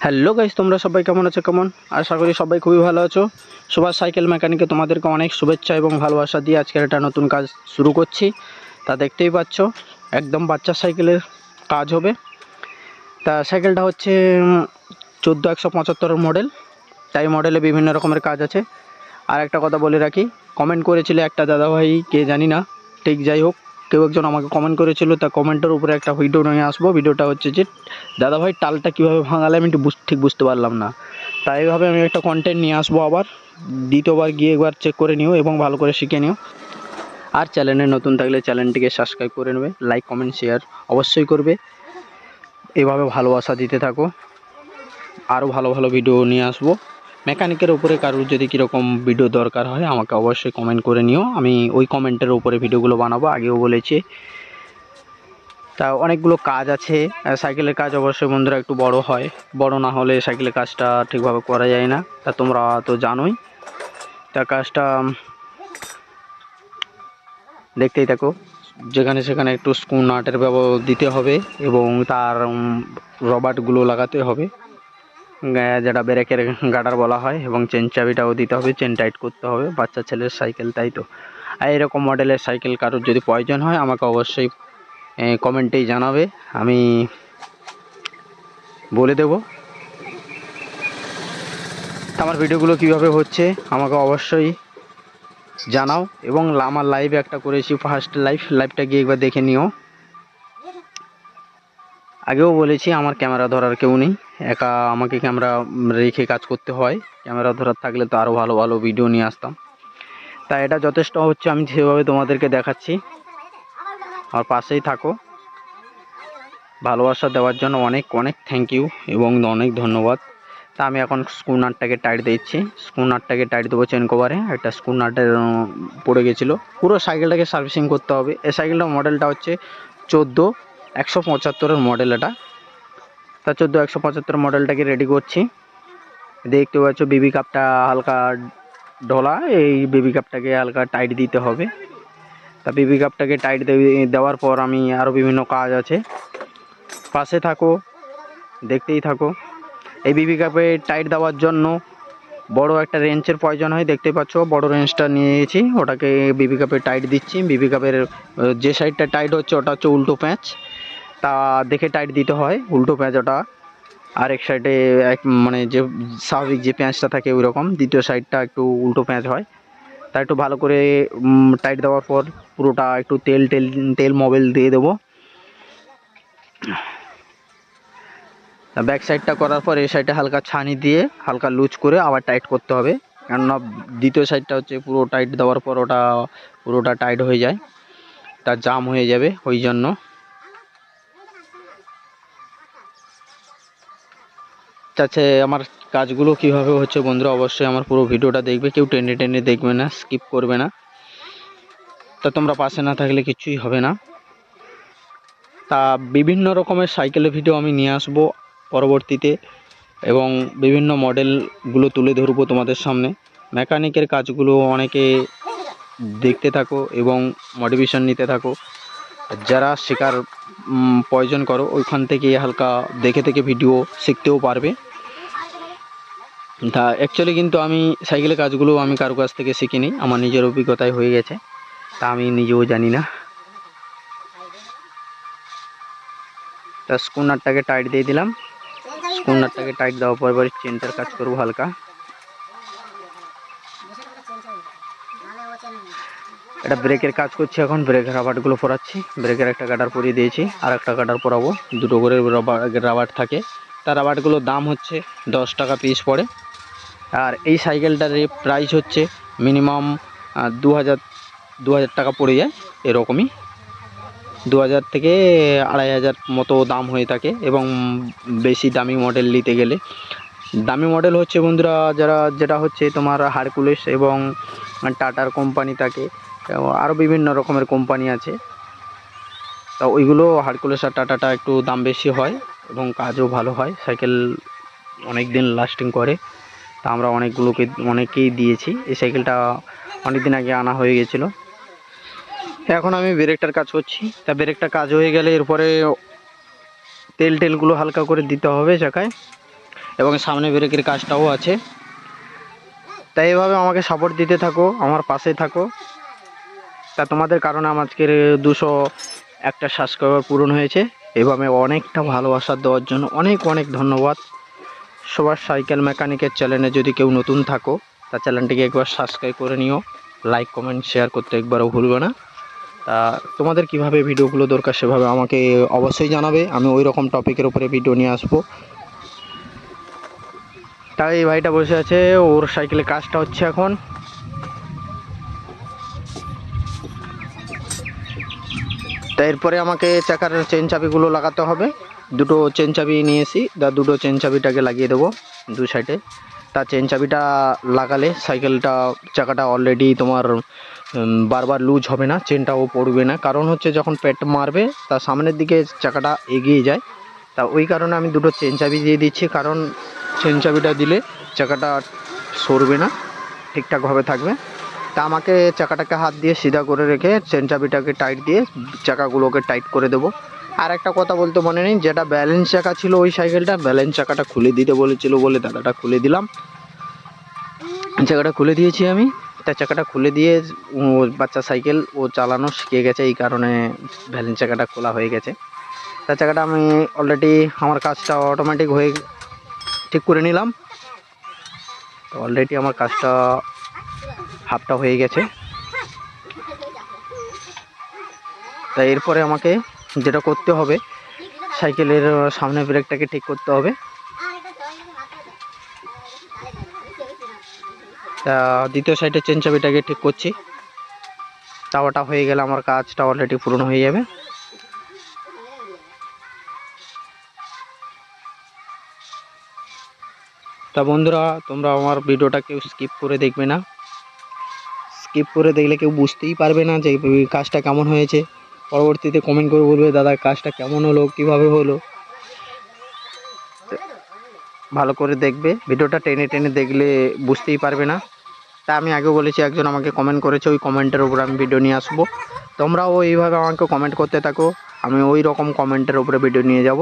Hello guys, তোমরা সবাই কেমন আছো? আশা করি সবাই খুবই ভালো আছো। সুভাষ সাইকেল মেকানিকে তোমাদেরকে অনেক শুভেচ্ছা এবং ভালোবাসা দিয়ে আজকের একটা নতুন কাজ শুরু করছি। তা দেখতেই পাচ্ছ, একদম বাচ্চা সাইকেলের কাজ হবে। তা সাইকেলটা হচ্ছে 14 175 মডেল। তাই মডেলে বিভিন্ন রকমের কাজ আছে। আর একটা কথা বলে রাখি, কমেন্ট করেছিল একটা দাদাভাই, কে জানি না, ঠিক যাই হোক, কেউ একজন আমাকে কমেন্ট করেছিল। তা কমেন্টের উপরে একটা ভিডিও নিয়ে আসবো। ভিডিওটা হচ্ছে যে দাদাভাই টালটা কীভাবে ভাঙালে আমি ঠিক বুঝতে পারলাম না। তাই এইভাবে আমি একটা কন্টেন্ট নিয়ে আসবো আবার। দ্বিতীয়বার গিয়ে একবার চেক করে নিও এবং ভালো করে শিখে নিও। আর চ্যানেলে নতুন থাকলে চ্যানেলটিকে সাবস্ক্রাইব করে নেবে, লাইক কমেন্ট শেয়ার অবশ্যই করবে। এভাবে ভালোবাসা দিতে থাকো, আরও ভালো ভালো ভিডিও নিয়ে আসবো। মেকানিকের উপরে কারোর যদি কীরকম ভিডিও দরকার হয় আমাকে অবশ্যই কমেন্ট করে নিও, আমি ওই কমেন্টের উপরে ভিডিওগুলো বানাবো, আগেও বলেছি। তা অনেকগুলো কাজ আছে। সাইকেলের কাজ অবশ্যই বন্ধুরা একটু বড় হয়, বড় না হলে সাইকেলের কাজটা ঠিকভাবে করা যায় না। তা তোমরা তো জানোই। তা কাজটা দেখতেই থাকো। যেখানে সেখানে একটু স্ক্রু নাটের ব্যবহার দিতে হবে এবং তার রবারগুলো লাগাতে হবে, যেটা ব্রেকের গার্ডার বলা হয়, এবং চেন চাবিটাও দিতে হবে, চেন টাইট করতে হবে। বাচ্চা ছেলের সাইকেল, তাই তো। আর এরকম মডেলের সাইকেল কারোর যদি প্রয়োজন হয় আমাকে অবশ্যই কমেন্টেই জানাবে, আমি বলে দেব। আমার ভিডিওগুলো কিভাবে হচ্ছে আমাকে অবশ্যই জানাও। এবং আমার লাইভ একটা করেছি, ফার্স্ট লাইভটা গিয়ে একবার দেখে নিও। আগেও বলেছি আমার ক্যামেরা ধরার কেউ নেই, একা আমাকে ক্যামেরা রেখে কাজ করতে হয়। ক্যামেরা ধরার থাকলে তো আরও ভালো ভালো ভিডিও নিয়ে আসতাম। তাই এটা যথেষ্ট হচ্ছে, আমি সেভাবে তোমাদেরকে দেখাচ্ছি। আমার পাশেই থাকো, ভালোবাসা দেওয়ার জন্য অনেক অনেক থ্যাংক ইউ এবং অনেক ধন্যবাদ। তা আমি এখন স্ক্রু নাটটাকে টাইট দিচ্ছি। স্ক্রু নাটটাকে টাইট দেবো চেন কভারে। একটা স্ক্রু নাটের পড়ে গেছিলো। পুরো সাইকেলটাকে সার্ভিসিং করতে হবে। এই সাইকেলটার মডেলটা হচ্ছে 14 175 মডেল এটা। তা 14 175 মডেলটাকে রেডি করছি। দেখতে পাচ্ছ বেবি কাপটা হালকা ঢোলা, এই বেবি কাপটাকে হালকা টাইট দিতে হবে। তা বেবি কাপটাকে টাইট দেওয়ার পর আমি আরও বিভিন্ন কাজ আছে, পাশে থাকো, দেখতেই থাকো। এই বেবি কাপে টাইট দেওয়ার জন্য বড় একটা রেঞ্চের প্রয়োজন হয়, দেখতে পাচ্ছ বড় রেঞ্চটা নিয়েছি, ওটাকে বেবি কাপে টাইট দিচ্ছি। বেবি কাপের যে সাইডটা টাইট হচ্ছে ওটা হচ্ছে উল্টো প্যাঁচ, তা দেখে টাইট দিতে হয়, উল্টো প্যাঁচ ওটা। আরেক সাইডে মানে যে স্বাভাবিক যে প্যাঁচটা থাকে ওই রকম, দ্বিতীয় সাইডটা একটু উল্টো প্যাঁচ হয়। তা একটু ভালো করে টাইট দেওয়ার পর পুরোটা একটু তেল মোবিল দিয়ে দেবো। ব্যাক সাইডটা করার পর এই সাইডে হালকা ছানি দিয়ে হালকা লুজ করে আবার টাইট করতে হবে, কেননা দ্বিতীয় সাইডটা হচ্ছে পুরো টাইট দেওয়ার পর ওটা পুরোটা টাইট হয়ে যায়, তা জাম হয়ে যাবে ওই জন্য। আচ্ছা, আমার কাজগুলো কিভাবে হচ্ছে বন্ধুরা অবশ্যই আমার পুরো ভিডিওটা দেখবে, কেউ টেনে টেনে দেখবে না, স্কিপ করবে না। তা তোমরা পাশে না থাকলে কিছুই হবে না। তা বিভিন্ন রকমের সাইকেলের ভিডিও আমি নিয়ে আসবো পরবর্তীতে, এবং বিভিন্ন মডেলগুলো তুলে ধরবো তোমাদের সামনে। মেকানিকের কাজগুলো অনেকে দেখতে থাকো এবং মোটিভেশন নিতে থাকো। যারা শেখার প্রয়োজন করো ওইখান থেকে হালকা দেখে ভিডিও শিখতেও পারবে। তা অ্যাকচুয়ালি কিন্তু আমি সাইকেলের কাজগুলো আমি কারো কাছ থেকে শিখিনি, আমার নিজের অভিজ্ঞতায় হয়ে গেছে, তা আমি নিজেও জানি না। তা স্ক্রু নাটটাকে টাইট দিয়ে দিলাম। স্ক্রু নাটটাকে টাইট দেওয়ার পর এবার চেনটার কাজ করবো হালকা। এটা ব্রেকের কাজ করছি এখন, ব্রেকের রাবারগুলো পরাচ্ছি। ব্রেকের একটা গার্ডার পরিয়ে দিয়েছি, আর একটা গার্ডার পরাবো, দুটো করে রাবার থাকে। তার রাবারগুলোর দাম হচ্ছে 10 টাকা পিস পড়ে। আর এই সাইকেলটার প্রাইস হচ্ছে মিনিমাম 2000 টাকা পড়ে যায়, এরকমই 2000 থেকে 2500 মতো দাম হয়ে থাকে। এবং বেশি দামি মডেল নিতে গেলে, দামি মডেল হচ্ছে বন্ধুরা যেটা হচ্ছে তোমার হারকুলেস এবং টাটার কোম্পানি থাকে, আরও বিভিন্ন রকমের কোম্পানি আছে। তা ওইগুলো হারকুলেস আর টাটাটা একটু দাম বেশি হয় এবং কাজও ভালো হয়, সাইকেল অনেক দিন লাস্টিং করে। তা আমরা অনেকেই দিয়েছি। এই সাইকেলটা অনেক দিন আগে আনা হয়ে গেছিলো। এখন আমি ব্রেকটার কাজ করছি। তা ব্রেকটা কাজ হয়ে গেলে এরপরে তেলগুলো হালকা করে দিতে হবে চাকায়। এবং সামনে ব্রেকের কাজটাও আছে। তাই এভাবে আমাকে সাপোর্ট দিতে থাকো, আমার পাশে থাকো। তা তোমাদের কারণে আমার আজকের 201টা সাবস্ক্রাইবার পূরণ হয়েছে। এভাবে অনেকটা ভালোবাসা দেওয়ার জন্য অনেক অনেক ধন্যবাদ। সবার সাইকেল মেকানিকের চ্যানেলে যদি কেউ নতুন থাকো তা চ্যানেলটিকে একবার সাবস্ক্রাইব করে নিও, লাইক কমেন্ট শেয়ার করতে একবারও ভুলবে না। তা তোমাদের কিভাবে ভিডিওগুলো দরকার সেভাবে আমাকে অবশ্যই জানাবে, আমি ওই রকম টপিকের উপরে ভিডিও নিয়ে আসবো। তাই এই ভাইটা বসে আছে, ওর সাইকেলে কাজটা হচ্ছে এখন। তা এরপরে আমাকে চাকার চেন চাবিগুলো লাগাতে হবে। দুটো চেন চাবি নিয়েছি, দুটো চেন চাবিটাকে লাগিয়ে দেবো দু সাইডে। তা চেন চাবিটা লাগালে সাইকেলটা চাকাটা অলরেডি তোমার বারবার লুজ হবে না, চেনটাও পড়বে না। কারণ হচ্ছে যখন পেট মারবে তার সামনের দিকে চাকাটা এগিয়ে যায়। তা ওই কারণে আমি দুটো চেন চাবি দিয়ে দিচ্ছি, কারণ চেন চাবিটা দিলে চাকাটা সরবে না, ঠিকঠাকভাবে থাকবে। তা আমাকে চাকাটাকে হাত দিয়ে সিধা করে রেখে চেন চাবিটাকে টাইট দিয়ে চাকাগুলোকে টাইট করে দেবো। আর একটা কথা বলতে মনে নেই, যেটা ব্যালেন্স চাকা ছিল ওই সাইকেলটা, ব্যালেন্স চাকাটা খুলে দিতে বলেছিল বলে দাদাটা খুলে দিলাম, চাকাটা খুলে দিয়েছি আমি। তা চাকাটা খুলে দিয়ে বাচ্চা সাইকেল ও চালানো শিখে গেছে, এই কারণে ব্যালেন্স চাকাটা খোলা হয়ে গেছে। তা চাকাটা আমি অলরেডি আমার কাজটা অটোমেটিক হয়ে ঠিক করে নিলাম। তো অলরেডি আমার কাজটা হাফটা হয়ে গেছে। তাই এরপরে আমাকে যেটা করতে হবে, সাইকেলের সামনে ব্রেকটাকে ঠিক করতে হবে। তা দ্বিতীয় সাইডে চেন চাবিটাকে ঠিক করছি। তা ওটা হয়ে গেলে আমার কাজটা অলরেডি পূরণ হয়ে যাবে। তা বন্ধুরা, তোমরা আমার ভিডিওটা কেউ স্কিপ করে দেখবে না। স্কিপ করে দেখলে কেউ বুঝতেই পারবে না যে কাজটা কেমন হয়েছে। পরবর্তীতে কমেন্ট করে বলবে দাদা কাজটা কেমন হলো, কিভাবে হলো। ভালো করে দেখবে, ভিডিওটা টেনে টেনে দেখলে বুঝতেই পারবে না। তা আমি আগেও বলেছি, একজন আমাকে কমেন্ট করেছে, ওই কমেন্টের উপর আমি ভিডিও নিয়ে আসবো। তোমরাও এইভাবে আমাকে কমেন্ট করতে থাকো, আমি ওই রকম কমেন্টের উপরে ভিডিও নিয়ে যাব।